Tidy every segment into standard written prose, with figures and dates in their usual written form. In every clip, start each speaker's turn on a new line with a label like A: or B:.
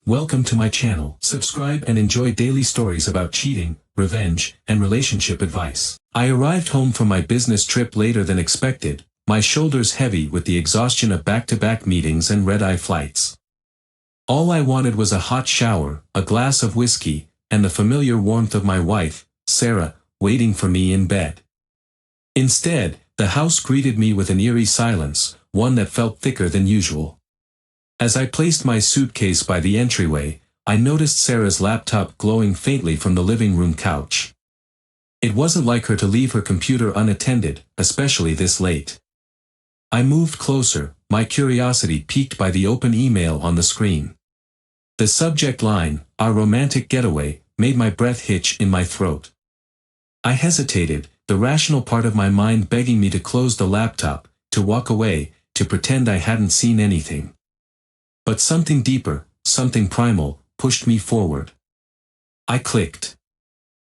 A: Welcome to my channel. Subscribe and enjoy daily stories about cheating, revenge, and relationship advice. I arrived home from my business trip later than expected, my shoulders heavy with the exhaustion of back-to-back meetings and red-eye flights. All I wanted was a hot shower, a glass of whiskey, and the familiar warmth of my wife, Sarah, waiting for me in bed. Instead, the house greeted me with an eerie silence, one that felt thicker than usual. As I placed my suitcase by the entryway, I noticed Sarah's laptop glowing faintly from the living room couch. It wasn't like her to leave her computer unattended, especially this late. I moved closer, my curiosity piqued by the open email on the screen. The subject line, "Our romantic getaway," made my breath hitch in my throat. I hesitated, the rational part of my mind begging me to close the laptop, to walk away, to pretend I hadn't seen anything. But something deeper, something primal, pushed me forward. I clicked.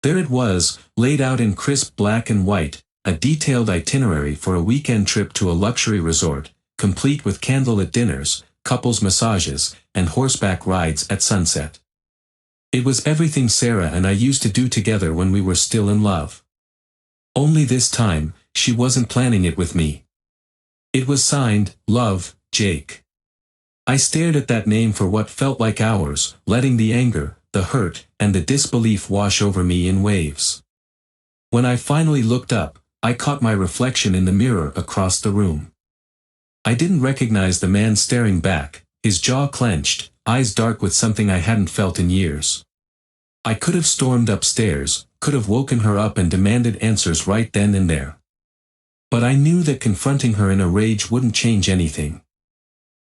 A: There it was, laid out in crisp black and white, a detailed itinerary for a weekend trip to a luxury resort, complete with candlelit dinners, couples massages, and horseback rides at sunset. It was everything Sarah and I used to do together when we were still in love. Only this time, she wasn't planning it with me. It was signed, Love, Jake. I stared at that name for what felt like hours, letting the anger, the hurt, and the disbelief wash over me in waves. When I finally looked up, I caught my reflection in the mirror across the room. I didn't recognize the man staring back, his jaw clenched, eyes dark with something I hadn't felt in years. I could have stormed upstairs, could have woken her up and demanded answers right then and there. But I knew that confronting her in a rage wouldn't change anything.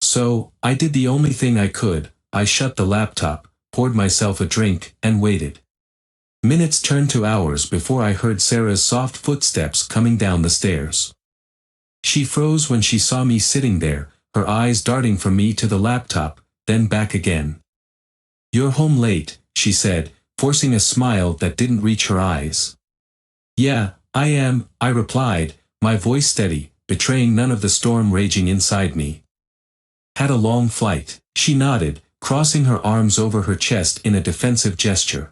A: So, I did the only thing I could, I shut the laptop, poured myself a drink, and waited. Minutes turned to hours before I heard Sarah's soft footsteps coming down the stairs. She froze when she saw me sitting there, her eyes darting from me to the laptop, then back again. "You're home late," she said, forcing a smile that didn't reach her eyes. "Yeah, I am," I replied, my voice steady, betraying none of the storm raging inside me. "Had a long flight," she nodded, crossing her arms over her chest in a defensive gesture.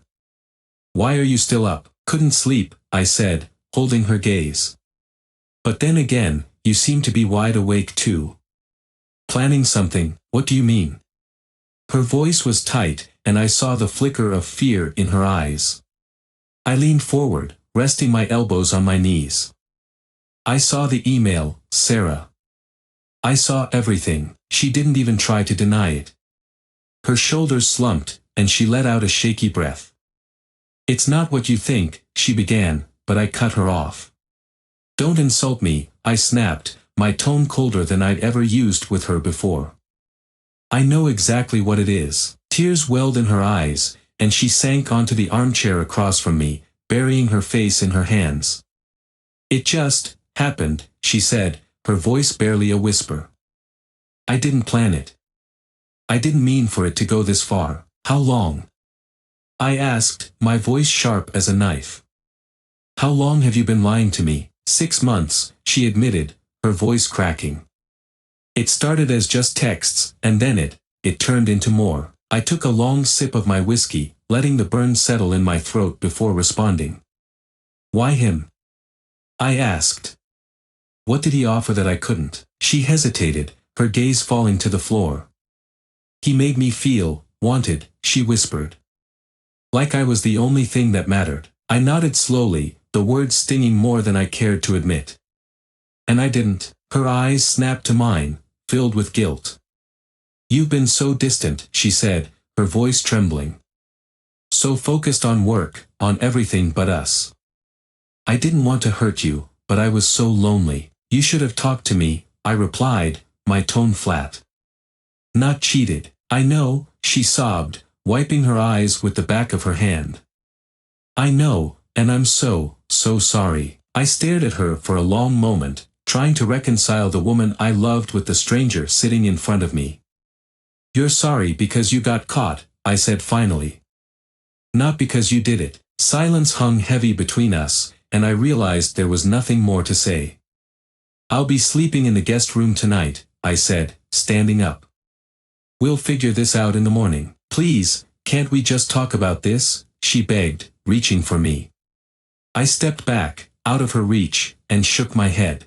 A: "Why are you still up?" "Couldn't sleep," I said, holding her gaze. "But then again, you seem to be wide awake too." "Planning something, what do you mean?" Her voice was tight, and I saw the flicker of fear in her eyes. I leaned forward, resting my elbows on my knees. "I saw the email, Sarah. I saw everything." She didn't even try to deny it. Her shoulders slumped, and she let out a shaky breath. "It's not what you think," she began, but I cut her off. "Don't insult me," I snapped, my tone colder than I'd ever used with her before. "I know exactly what it is." Tears welled in her eyes, and she sank onto the armchair across from me, burying her face in her hands. "It just happened," she said, her voice barely a whisper. "I didn't plan it. I didn't mean for it to go this far." "How long?" I asked, my voice sharp as a knife. "How long have you been lying to me?" 6 months, she admitted, her voice cracking. "It started as just texts, and then it turned into more." I took a long sip of my whiskey, letting the burn settle in my throat before responding. "Why him?" I asked. "What did he offer that I couldn't?" She hesitated, her gaze falling to the floor. "He made me feel wanted," she whispered. "Like I was the only thing that mattered." I nodded slowly, the words stinging more than I cared to admit. "And I didn't." Her eyes snapped to mine, filled with guilt. "You've been so distant," she said, her voice trembling. "So focused on work, on everything but us. I didn't want to hurt you, but I was so lonely." "You should have talked to me," I replied, my tone flat. "Not cheated." "I know," she sobbed, wiping her eyes with the back of her hand. "I know, and I'm so sorry." I stared at her for a long moment, trying to reconcile the woman I loved with the stranger sitting in front of me. "You're sorry because you got caught," I said finally. "Not because you did it." Silence hung heavy between us, and I realized there was nothing more to say. "I'll be sleeping in the guest room tonight," I said, standing up. "We'll figure this out in the morning." Please, can't we just talk about this? She begged, reaching for me. I stepped back, out of her reach, and shook my head.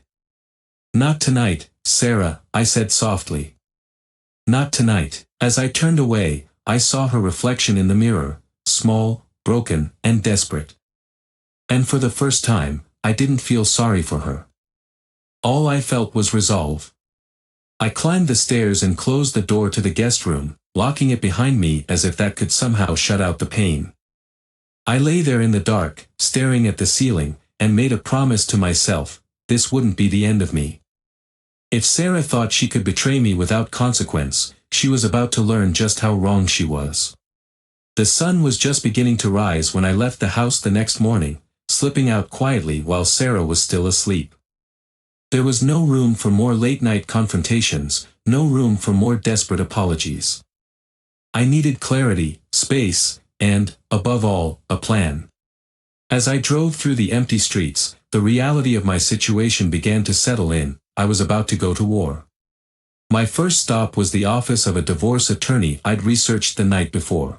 A: Not tonight, Sarah, I said softly. Not tonight. As I turned away, I saw her reflection in the mirror, small, broken, and desperate. And for the first time, I didn't feel sorry for her. All I felt was resolve. I climbed the stairs and closed the door to the guest room, locking it behind me as if that could somehow shut out the pain. I lay there in the dark, staring at the ceiling, and made a promise to myself, this wouldn't be the end of me. If Sarah thought she could betray me without consequence, she was about to learn just how wrong she was. The sun was just beginning to rise when I left the house the next morning, slipping out quietly while Sarah was still asleep. There was no room for more late-night confrontations, no room for more desperate apologies. I needed clarity, space, and, above all, a plan. As I drove through the empty streets, the reality of my situation began to settle in. I was about to go to war. My first stop was the office of a divorce attorney I'd researched the night before.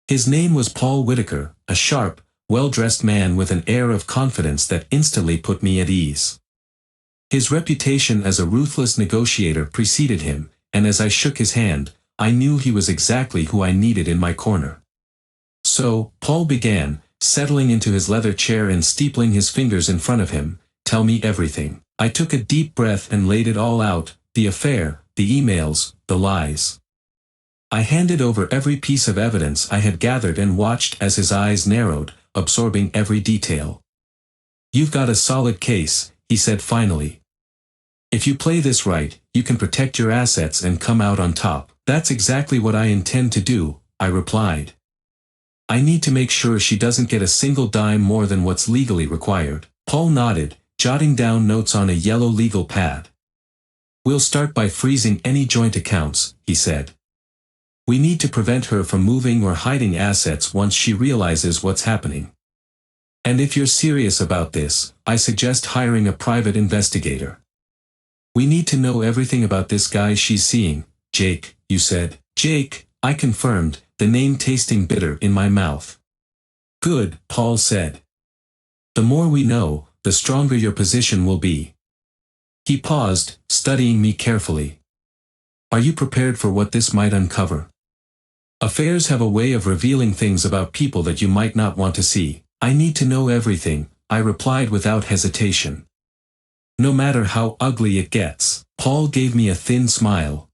A: His name was Paul Whitaker, a sharp, well-dressed man with an air of confidence that instantly put me at ease. His reputation as a ruthless negotiator preceded him, and as I shook his hand, I knew he was exactly who I needed in my corner. So, Paul began, settling into his leather chair and steepling his fingers in front of him. Tell me everything. I took a deep breath and laid it all out, the affair, the emails, the lies. I handed over every piece of evidence I had gathered and watched as his eyes narrowed, absorbing every detail. You've got a solid case, he said finally. If you play this right, you can protect your assets and come out on top. That's exactly what I intend to do, I replied. I need to make sure she doesn't get a single dime more than what's legally required. Paul nodded, jotting down notes on a yellow legal pad. We'll start by freezing any joint accounts, he said. We need to prevent her from moving or hiding assets once she realizes what's happening. And if you're serious about this, I suggest hiring a private investigator. We need to know everything about this guy she's seeing. Jake, you said. Jake, I confirmed, the name tasting bitter in my mouth. Good, Paul said. The more we know, the stronger your position will be. He paused, studying me carefully. Are you prepared for what this might uncover? Affairs have a way of revealing things about people that you might not want to see. I need to know everything, I replied without hesitation. No matter how ugly it gets. Paul gave me a thin smile.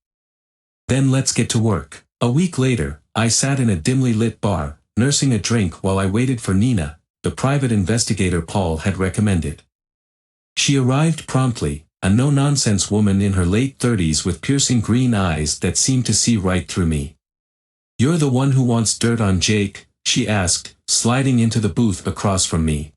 A: Then let's get to work. A week later, I sat in a dimly lit bar, nursing a drink while I waited for Nina, the private investigator Paul had recommended. She arrived promptly, a no-nonsense woman in her late 30s with piercing green eyes that seemed to see right through me. You're the one who wants dirt on Jake? She asked, sliding into the booth across from me.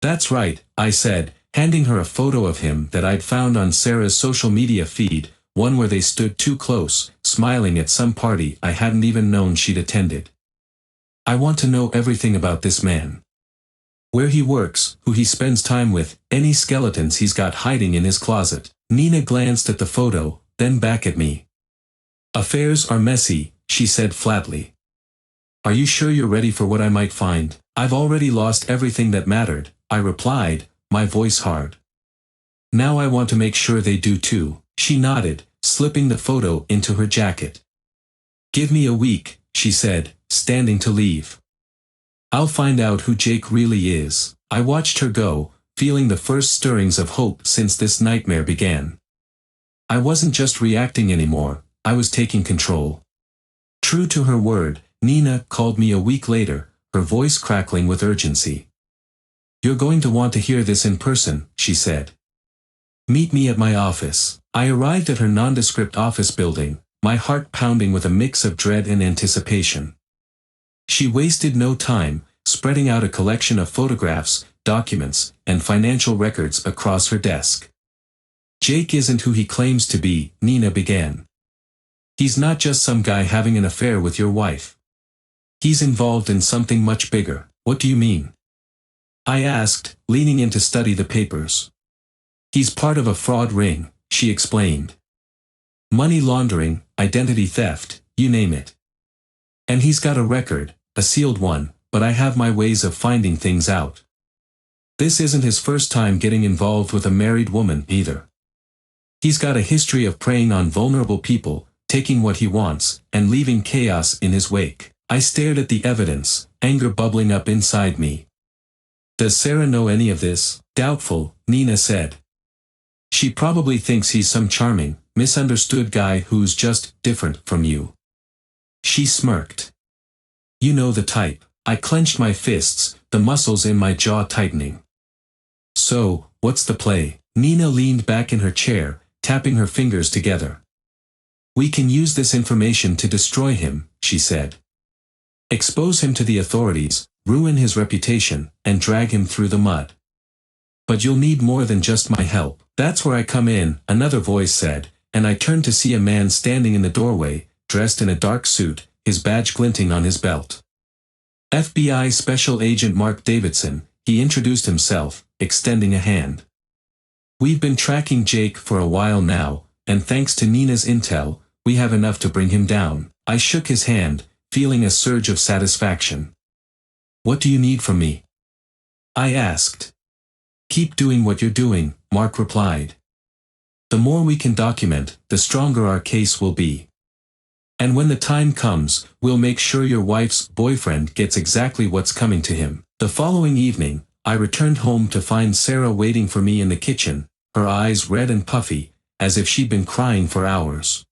A: That's right, I said, handing her a photo of him that I'd found on Sarah's social media feed, one where they stood too close, smiling at some party I hadn't even known she'd attended. I want to know everything about this man. Where he works, who he spends time with, any skeletons he's got hiding in his closet. Nina glanced at the photo, then back at me. Affairs are messy, she said flatly. Are you sure you're ready for what I might find? I've already lost everything that mattered, I replied, my voice hard. Now I want to make sure they do too. She nodded, slipping the photo into her jacket. Give me a week, she said, standing to leave. I'll find out who Jake really is. I watched her go, feeling the first stirrings of hope since this nightmare began. I wasn't just reacting anymore, I was taking control. True to her word, Nina called me a week later, her voice crackling with urgency. You're going to want to hear this in person, she said. Meet me at my office. I arrived at her nondescript office building, my heart pounding with a mix of dread and anticipation. She wasted no time, spreading out a collection of photographs, documents, and financial records across her desk. Jake isn't who he claims to be, Nina began. He's not just some guy having an affair with your wife. He's involved in something much bigger. What do you mean? I asked, leaning in to study the papers. He's part of a fraud ring, she explained. Money laundering, identity theft, you name it. And he's got a record, a sealed one, but I have my ways of finding things out. This isn't his first time getting involved with a married woman, either. He's got a history of preying on vulnerable people, taking what he wants, and leaving chaos in his wake. I stared at the evidence, anger bubbling up inside me. Does Sarah know any of this? Doubtful, Nina said. She probably thinks he's some charming, misunderstood guy who's just different from you. She smirked. You know the type. I clenched my fists, the muscles in my jaw tightening. So, what's the play? Nina leaned back in her chair, tapping her fingers together. We can use this information to destroy him, she said. Expose him to the authorities, ruin his reputation, and drag him through the mud. But you'll need more than just my help. That's where I come in, another voice said, and I turned to see a man standing in the doorway, dressed in a dark suit, his badge glinting on his belt. FBI Special Agent Mark Davidson, he introduced himself, extending a hand. We've been tracking Jake for a while now, and thanks to Nina's intel, we have enough to bring him down. I shook his hand, feeling a surge of satisfaction. What do you need from me? I asked. Keep doing what you're doing, Mark replied. The more we can document, the stronger our case will be. And when the time comes, we'll make sure your wife's boyfriend gets exactly what's coming to him. The following evening, I returned home to find Sarah waiting for me in the kitchen, her eyes red and puffy, as if she'd been crying for hours.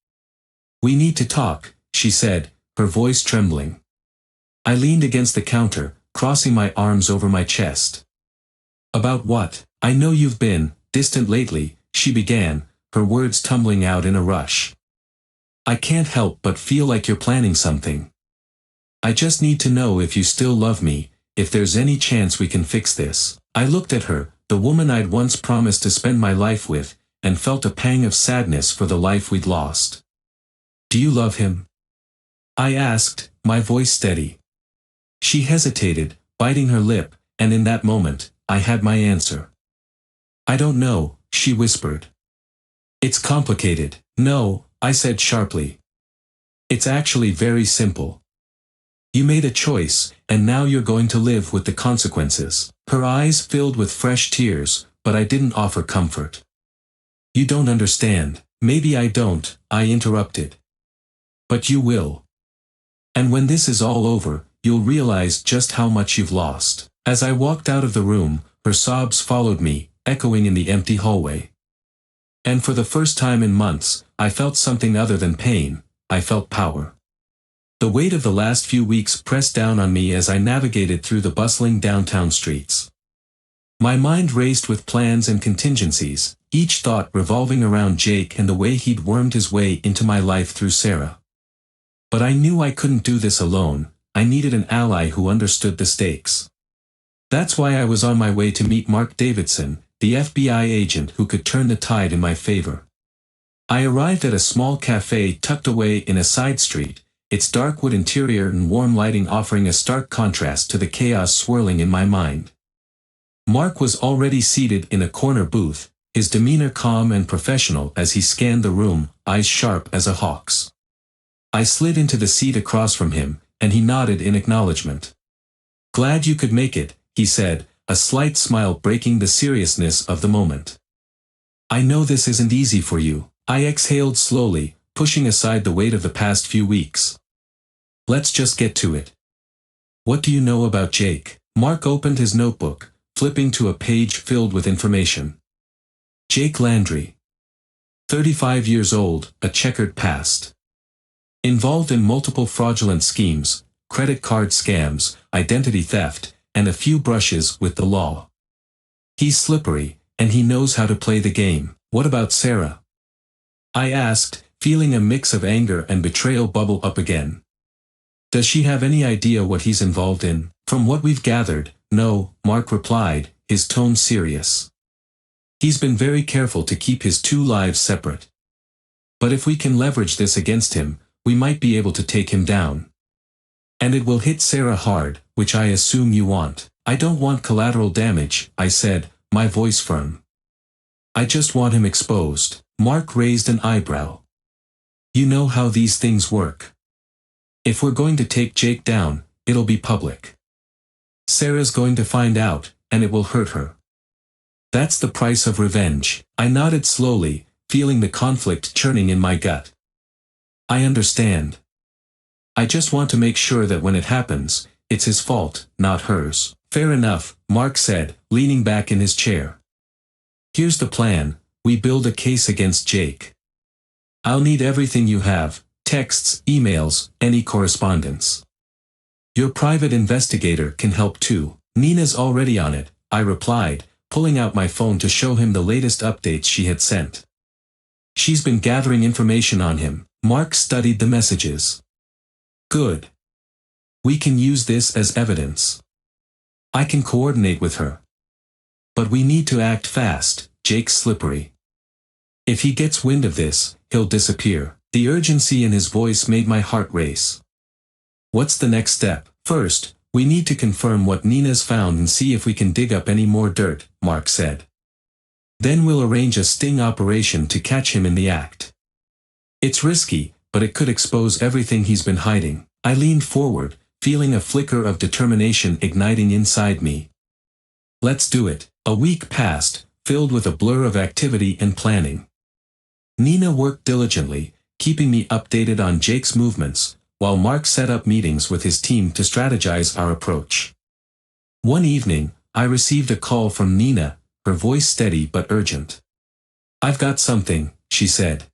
A: We need to talk, she said, her voice trembling. I leaned against the counter, crossing my arms over my chest. About what? I know you've been distant lately, she began, her words tumbling out in a rush. I can't help but feel like you're planning something. I just need to know if you still love me, if there's any chance we can fix this. I looked at her, the woman I'd once promised to spend my life with, and felt a pang of sadness for the life we'd lost. Do you love him? I asked, my voice steady. She hesitated, biting her lip, and in that moment, I had my answer. I don't know, she whispered. It's complicated. No, I said sharply. It's actually very simple. You made a choice, and now you're going to live with the consequences. Her eyes filled with fresh tears, but I didn't offer comfort. You don't understand. Maybe I don't, I interrupted. But you will. And when this is all over, you'll realize just how much you've lost. As I walked out of the room, her sobs followed me, echoing in the empty hallway. And for the first time in months, I felt something other than pain. I felt power. The weight of the last few weeks pressed down on me as I navigated through the bustling downtown streets. My mind raced with plans and contingencies, each thought revolving around Jake and the way he'd wormed his way into my life through Sarah. But I knew I couldn't do this alone. I needed an ally who understood the stakes. That's why I was on my way to meet Mark Davidson, the FBI agent who could turn the tide in my favor. I arrived at a small cafe tucked away in a side street, its dark wood interior and warm lighting offering a stark contrast to the chaos swirling in my mind. Mark was already seated in a corner booth, his demeanor calm and professional as he scanned the room, eyes sharp as a hawk's. I slid into the seat across from him, and he nodded in acknowledgement. Glad you could make it, he said, a slight smile breaking the seriousness of the moment. I know this isn't easy for you. I exhaled slowly, pushing aside the weight of the past few weeks. Let's just get to it. What do you know about Jake? Mark opened his notebook, flipping to a page filled with information. Jake Landry. 35 years old, a checkered past. Involved in multiple fraudulent schemes, credit card scams, identity theft, and a few brushes with the law. He's slippery, and he knows how to play the game. What about Sarah? I asked, feeling a mix of anger and betrayal bubble up again. Does she have any idea what he's involved in? From what we've gathered, no, Mark replied, his tone serious. He's been very careful to keep his two lives separate. But if we can leverage this against him, we might be able to take him down. And it will hit Sarah hard, which I assume you want. I don't want collateral damage, I said, my voice firm. I just want him exposed. Mark raised an eyebrow. You know how these things work. If we're going to take Jake down, it'll be public. Sarah's going to find out, and it will hurt her. That's the price of revenge. I nodded slowly, feeling the conflict churning in my gut. I understand. I just want to make sure that when it happens, it's his fault, not hers. Fair enough, Mark said, leaning back in his chair. Here's the plan, we build a case against Jake. I'll need everything you have, texts, emails, any correspondence. Your private investigator can help too. Nina's already on it, I replied, pulling out my phone to show him the latest updates she had sent. She's been gathering information on him. Mark studied the messages. Good. We can use this as evidence. I can coordinate with her. But we need to act fast, Jake's slippery. If he gets wind of this, he'll disappear. The urgency in his voice made my heart race. What's the next step? First, we need to confirm what Nina's found and see if we can dig up any more dirt, Mark said. Then we'll arrange a sting operation to catch him in the act. It's risky, but it could expose everything he's been hiding. I leaned forward, feeling a flicker of determination igniting inside me. Let's do it. A week passed, filled with a blur of activity and planning. Nina worked diligently, keeping me updated on Jake's movements, while Mark set up meetings with his team to strategize our approach. One evening, I received a call from Nina, her voice steady but urgent. I've got something, she said.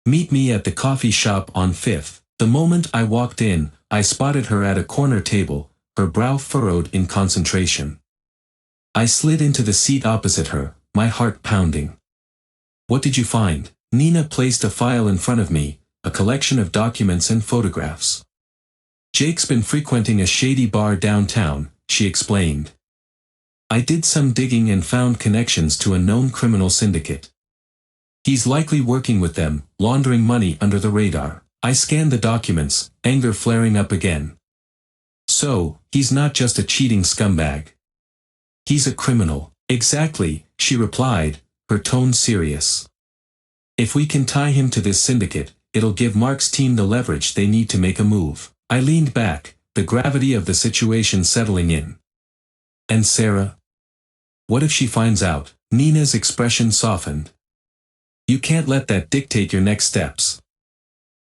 A: Meet me at the coffee shop on 5th. The moment I walked in, I spotted her at a corner table, her brow furrowed in concentration. I slid into the seat opposite her, my heart pounding. What did you find? Nina placed a file in front of me, a collection of documents and photographs. Jake's been frequenting a shady bar downtown, she explained. I did some digging and found connections to a known criminal syndicate. He's likely working with them, laundering money under the radar. I scanned the documents, anger flaring up again. So, he's not just a cheating scumbag. He's a criminal. Exactly, she replied, her tone serious. If we can tie him to this syndicate, it'll give Mark's team the leverage they need to make a move. I leaned back, the gravity of the situation settling in. And Sarah? What if she finds out? Nina's expression softened. You can't let that dictate your next steps.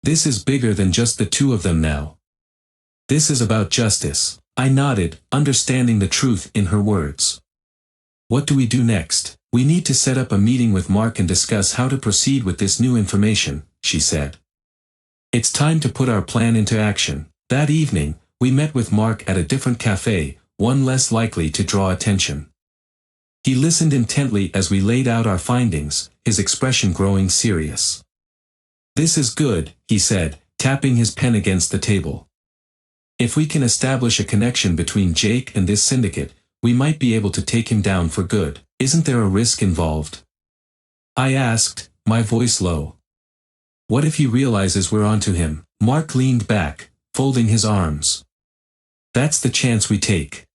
A: This is bigger than just the two of them now. This is about justice. I nodded, understanding the truth in her words. What do we do next? We need to set up a meeting with Mark and discuss how to proceed with this new information, she said. It's time to put our plan into action. That evening, we met with Mark at a different cafe, one less likely to draw attention. He listened intently as we laid out our findings, his expression growing serious. This is good, he said, tapping his pen against the table. If we can establish a connection between Jake and this syndicate, we might be able to take him down for good. Isn't there a risk involved? I asked, my voice low. What if he realizes we're onto him? Mark leaned back, folding his arms. That's the chance we take.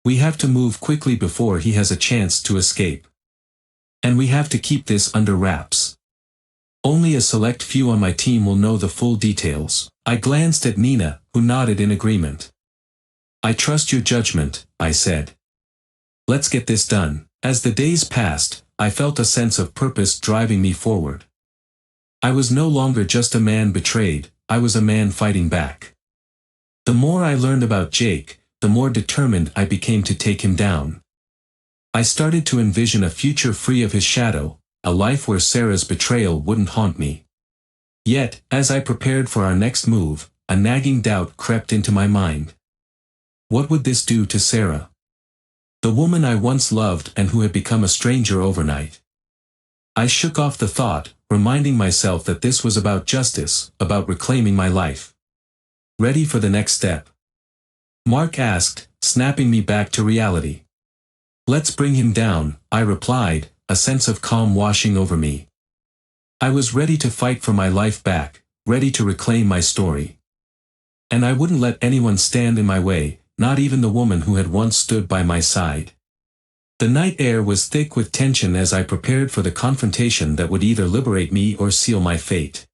A: We have to move quickly before he has a chance to escape. And we have to keep this under wraps. Only a select few on my team will know the full details. I glanced at Nina, who nodded in agreement. I trust your judgment, I said. Let's get this done. As the days passed, I felt a sense of purpose driving me forward. I was no longer just a man betrayed, I was a man fighting back. The more I learned about Jake, the more determined I became to take him down. I started to envision a future free of his shadow, a life where Sarah's betrayal wouldn't haunt me. Yet, as I prepared for our next move, a nagging doubt crept into my mind. What would this do to Sarah? The woman I once loved and who had become a stranger overnight. I shook off the thought, reminding myself that this was about justice, about reclaiming my life. Ready for the next step? Mark asked, snapping me back to reality. Let's bring him down, I replied, a sense of calm washing over me. I was ready to fight for my life back, ready to reclaim my story. And I wouldn't let anyone stand in my way, not even the woman who had once stood by my side. The night air was thick with tension as I prepared for the confrontation that would either liberate me or seal my fate.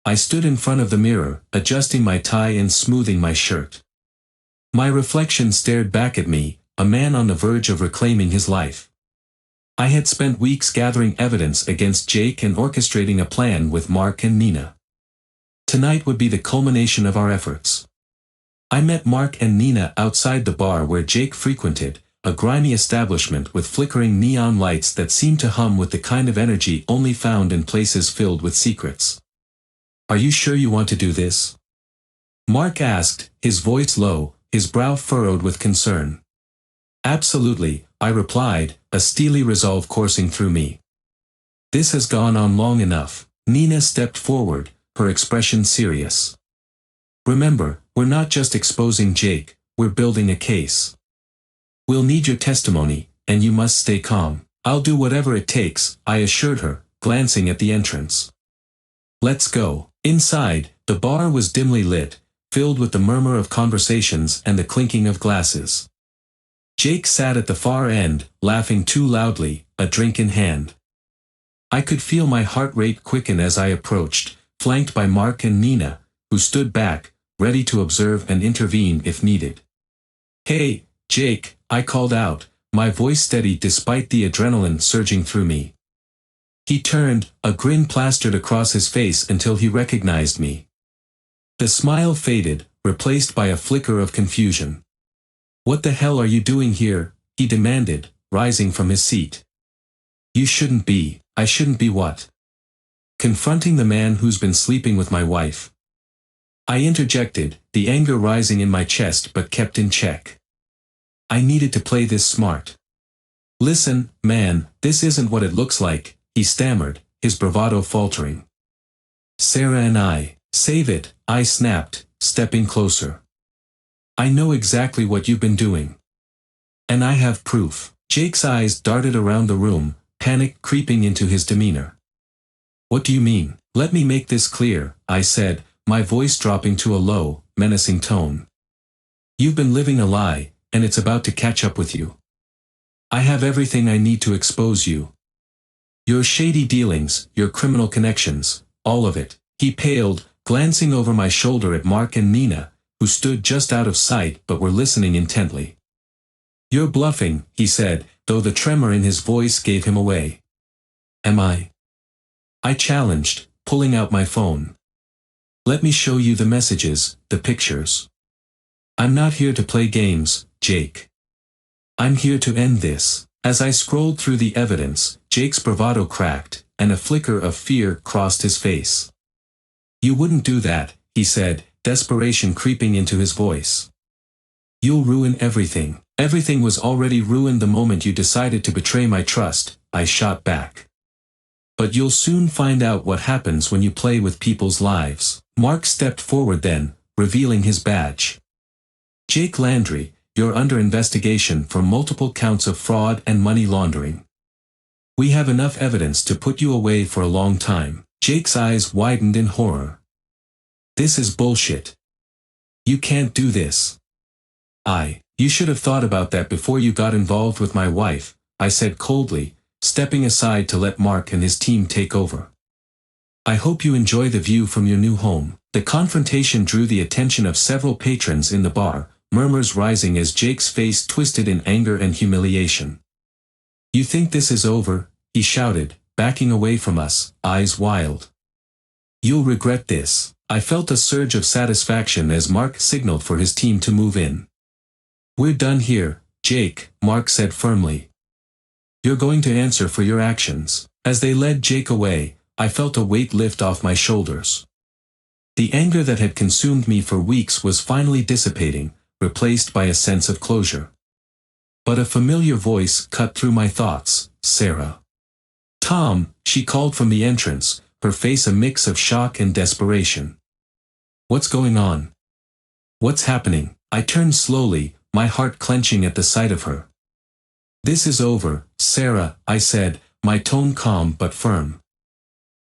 A: I stood in front of the mirror, adjusting my tie and smoothing my shirt. My reflection stared back at me, a man on the verge of reclaiming his life. I had spent weeks gathering evidence against Jake and orchestrating a plan with Mark and Nina. Tonight would be the culmination of our efforts. I met Mark and Nina outside the bar where Jake frequented, a grimy establishment with flickering neon lights that seemed to hum with the kind of energy only found in places filled with secrets. "Are you sure you want to do this?" Mark asked, his voice low, his brow furrowed with concern. "Absolutely," I replied, a steely resolve coursing through me. "This has gone on long enough." Nina stepped forward, her expression serious. "Remember, we're not just exposing Jake, we're building a case. We'll need your testimony, and you must stay calm." "I'll do whatever it takes," I assured her, glancing at the entrance. "Let's go." Inside, the bar was dimly lit, filled with the murmur of conversations and the clinking of glasses. Jake sat at the far end, laughing too loudly, a drink in hand. I could feel my heart rate quicken as I approached, flanked by Mark and Nina, who stood back, ready to observe and intervene if needed. "Hey, Jake," I called out, my voice steady despite the adrenaline surging through me. He turned, a grin plastered across his face until he recognized me. The smile faded, replaced by a flicker of confusion. "What the hell are you doing here?" he demanded, rising from his seat. "You shouldn't be." "I shouldn't be what?" "Confronting the man who's been sleeping with my wife." I interjected, the anger rising in my chest but kept in check. I needed to play this smart. "Listen, man, this isn't what it looks like," he stammered, his bravado faltering. "Sarah and I." "Save it," I snapped, stepping closer. "I know exactly what you've been doing. And I have proof." Jake's eyes darted around the room, panic creeping into his demeanor. "What do you mean?" "Let me make this clear," I said, my voice dropping to a low, menacing tone. "You've been living a lie, and it's about to catch up with you. I have everything I need to expose you. Your shady dealings, your criminal connections, all of it." He paled, glancing over my shoulder at Mark and Nina, who stood just out of sight but were listening intently. "You're bluffing," he said, though the tremor in his voice gave him away. "Am I?" I challenged, pulling out my phone. "Let me show you the messages, the pictures. I'm not here to play games, Jake. I'm here to end this." As I scrolled through the evidence, Jake's bravado cracked, and a flicker of fear crossed his face. "You wouldn't do that," he said, desperation creeping into his voice. "You'll ruin everything." "Everything was already ruined the moment you decided to betray my trust," I shot back. "But you'll soon find out what happens when you play with people's lives." Mark stepped forward then, revealing his badge. "Jake Landry, you're under investigation for multiple counts of fraud and money laundering. We have enough evidence to put you away for a long time." Jake's eyes widened in horror. "This is bullshit. You can't do this." "You should have thought about that before you got involved with my wife," I said coldly, stepping aside to let Mark and his team take over. "I hope you enjoy the view from your new home." The confrontation drew the attention of several patrons in the bar, murmurs rising as Jake's face twisted in anger and humiliation. "You think this is over?" he shouted, backing away from us, eyes wild. "You'll regret this." I felt a surge of satisfaction as Mark signaled for his team to move in. "We're done here, Jake," Mark said firmly. "You're going to answer for your actions." As they led Jake away, I felt a weight lift off my shoulders. The anger that had consumed me for weeks was finally dissipating, replaced by a sense of closure. But a familiar voice cut through my thoughts. "Sarah." "Tom," she called from the entrance, her face a mix of shock and desperation. "What's going on? What's happening?" I turned slowly, my heart clenching at the sight of her. "This is over, Sarah," I said, my tone calm but firm.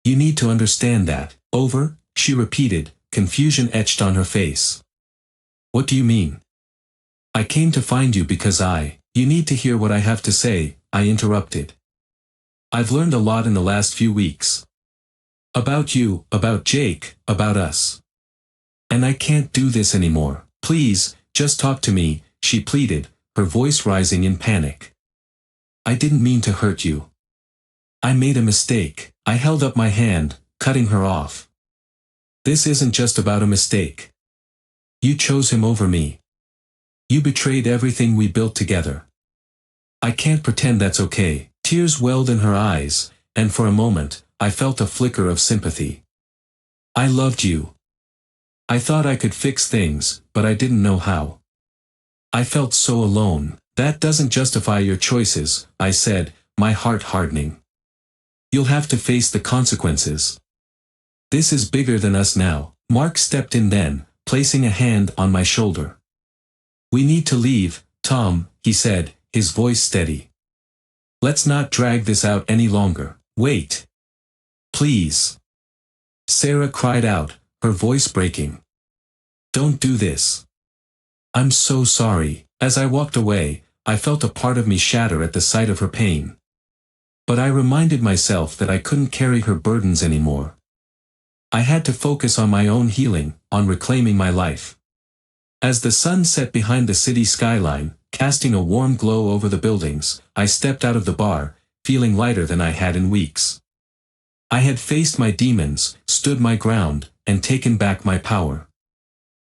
A: "You need to understand that." "Over?" she repeated, confusion etched on her face. "What do you mean?" "I came to find you because You need to hear what I have to say," I interrupted. "I've learned a lot in the last few weeks. About you, about Jake, about us. And I can't do this anymore. Please, just talk to me, she pleaded, her voice rising in panic. I didn't mean to hurt you. I made a mistake. I held up my hand, cutting her off. This isn't just about a mistake. You chose him over me. You betrayed everything we built together. I can't pretend that's okay. Tears welled in her eyes, and for a moment, I felt a flicker of sympathy. I loved you. I thought I could fix things, but I didn't know how. I felt so alone. That doesn't justify your choices, I said, my heart hardening. You'll have to face the consequences. This is bigger than us now. Mark stepped in then, placing a hand on my shoulder. We need to leave, Tom, he said, his voice steady. Let's not drag this out any longer. Wait. Please. Sarah cried out, her voice breaking. Don't do this. I'm so sorry. As I walked away, I felt a part of me shatter at the sight of her pain. But I reminded myself that I couldn't carry her burdens anymore. I had to focus on my own healing, on reclaiming my life. As the sun set behind the city skyline, casting a warm glow over the buildings, I stepped out of the bar, feeling lighter than I had in weeks. I had faced my demons, stood my ground, and taken back my power.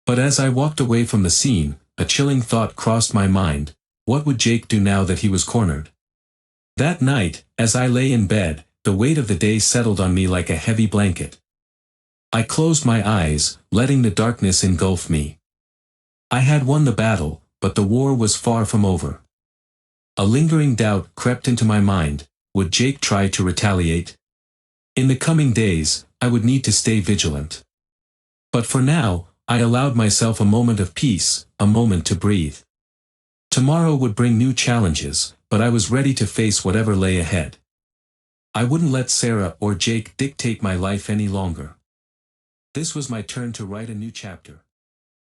A: But as I walked away from the scene, a chilling thought crossed my mind. What would Jake do now that he was cornered? That night, as I lay in bed, the weight of the day settled on me like a heavy blanket. I closed my eyes, letting the darkness engulf me. I had won the battle, but the war was far from over. A lingering doubt crept into my mind. Would Jake try to retaliate? In the coming days, I would need to stay vigilant. But for now, I allowed myself a moment of peace, a moment to breathe. Tomorrow would bring new challenges, but I was ready to face whatever lay ahead. I wouldn't let Sarah or Jake dictate my life any longer. This was my turn to write a new chapter.